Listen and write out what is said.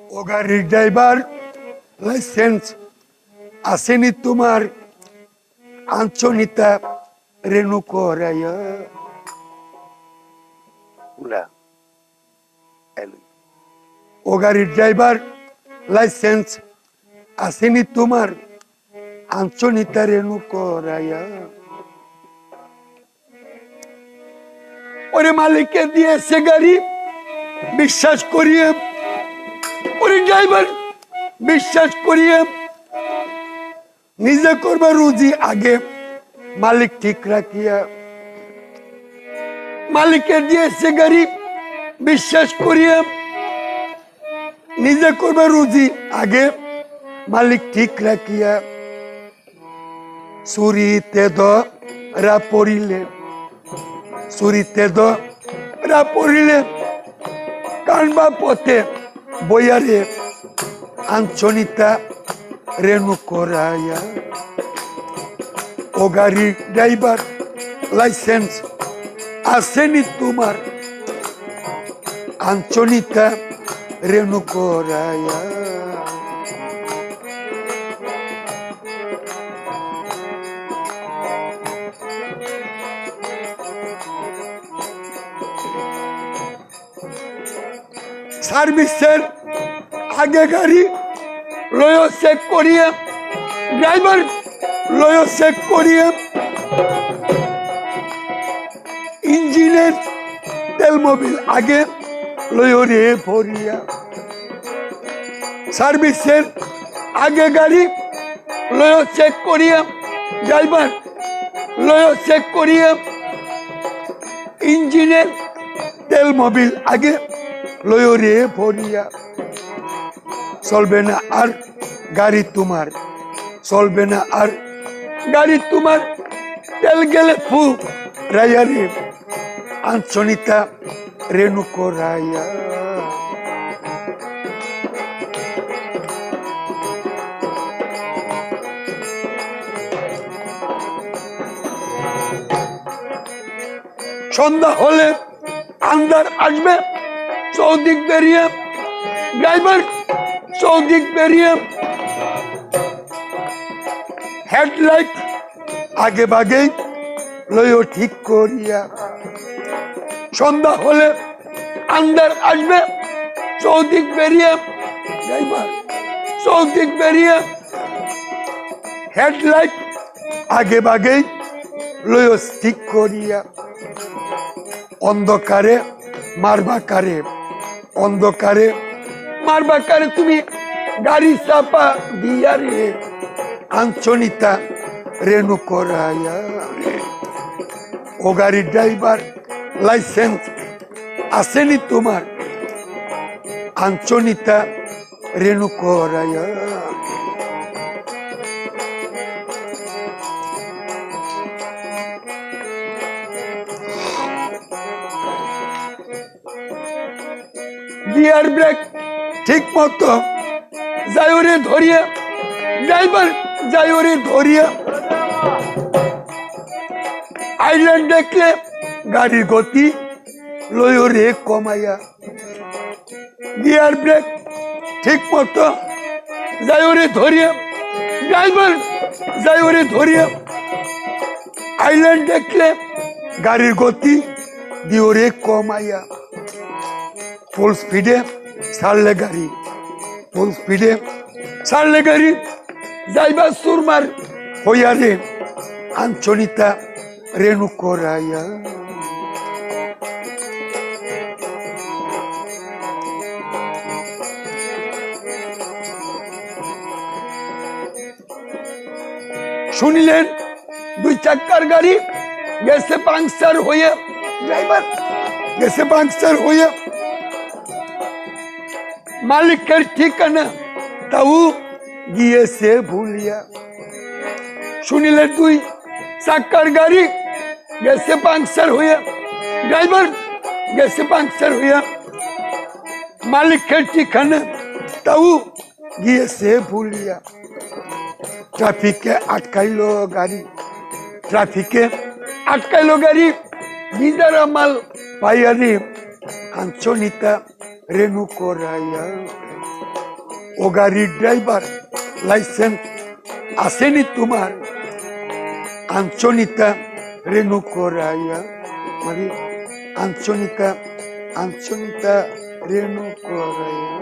ও গাড়ির driver licence আসেনি তোমার আঞ্চনিতা রেণু করাইয়া ও গাড়ির ড্রাইভার লাইসেন্স আসেনি তোমার আঞ্চনিতা রেণু করাইয়া ওরে মালিককে দিয়েছে গাড়ি বিশ্বাস করিয়ে ওরে ড্রাইভার বিশ্বাস করিয়ে নিজে করবে রুজি আগে মালিক ঠিক রাখিয়া মালিককে দিয়েছে গাড়ি বিশ্বাস করিয়ে নিজে করবে রুজি আগে মালিক ঠিক রাখিয়া চুরিতে ধরা পড়িলে চুরিতে ধরা পড়িলে কানবা পথে বইয়ারে আঞ্চনিতা রেণু করাইয়া ও গাড়ি ড্রাইভার লাইসেন্স আসেনি তোমার আঞ্চনিতা রেণু করাইয়া সার্ভিসের আগে গাড়ি লয় চেক করিয়ে ড্রাইভার লয় চেক করিয়ে ইঞ্জিনের তেল মোবিল আগে লয় রে ভরিয়া সার্ভিসের আগে গাড়ি লয় চেক করিয়ে ড্রাইভার লয় চেক করিয়ে ইঞ্জিনের তেল মোবিল আগে লয় রে ভরিয়া চলবে না আর গাড়ি তোমার চলবে না আর গাড়ি তোমার তেল গেলে ফু রাইয়া রে আঞ্চনিতা রেণু করাইয়া সন্ধ্যা হলে আন্দার আসবে চৌদিক বেরিয়ে ড্রাইভার চৌদিক বেরিয়ে হেডলাইট আগে বাগে লয় ঠিক করিয়া সন্ধ্যা হলে আন্দার আসবে চৌদিক বেরিয়ে ড্রাইভার চৌদিক বেরিয়ে হেডলাইট আগে বাগে লয় ঠিক করিয়া অন্ধকারে মারবা কারে অন্ধকারে মারবা কারে তুমি গাড়ি চাপা দিয়া রে আঞ্চনিতা রেণু করাইয়া ও গাড়ির ড্রাইভার লাইসেন্স আসেনি তোমার আঞ্চনিতা রেণু করাইয়া গিয়ার ব্রেক ঠিক মতো যাইরে ধরিয়া ড্রাইভার যাইরে ধরিয়া আইল্যান্ড দেখলে গাড়ির গতি লয়রে কমাইয়া গিয়ার ব্রেক ঠিক মতো যাইরে ধরিয়া ড্রাইভার যাইরে ধরিয়া আইল্যান্ড দেখলে গাড়ির গতি দিওরে কমাইয়া ফুল স্পিডে ছাড়লে গাড়ি ফুল স্পিডে ছাড়লে গাড়ি যাইবা সুরমার হইয়া রে আঞ্চনিতা রেণু করাইয়া শুনিলেন দুই চাক্কার গাড়ি গেছে পাংচার হইয়া ড্রাইভার গেছে পাংচার হইয়া মালিকের ঠিকানা তাও গিয়েছে ভুলিয়া শুনিলে দুই চাক্কার গাড়ি গেছে পাংচার হইয়া ড্রাইভার গেছে পাংচার হইয়া মালিকের ঠিকানা তাও গিয়েছে ভুলিয়া ট্রাফিকে আটকাইলো গাড়ি ট্রাফিকে আটকাইলো গাড়ি বিদারা মাল পাইয়া রে আঞ্চনিতা রেণু করাইয়া ও গাড়ির ড্রাইভার লাইসেন্স আসেনি তোমার? আঞ্চনিতা রেণু করাইয়া মানে আঞ্চনিতা রেণু করাইয়া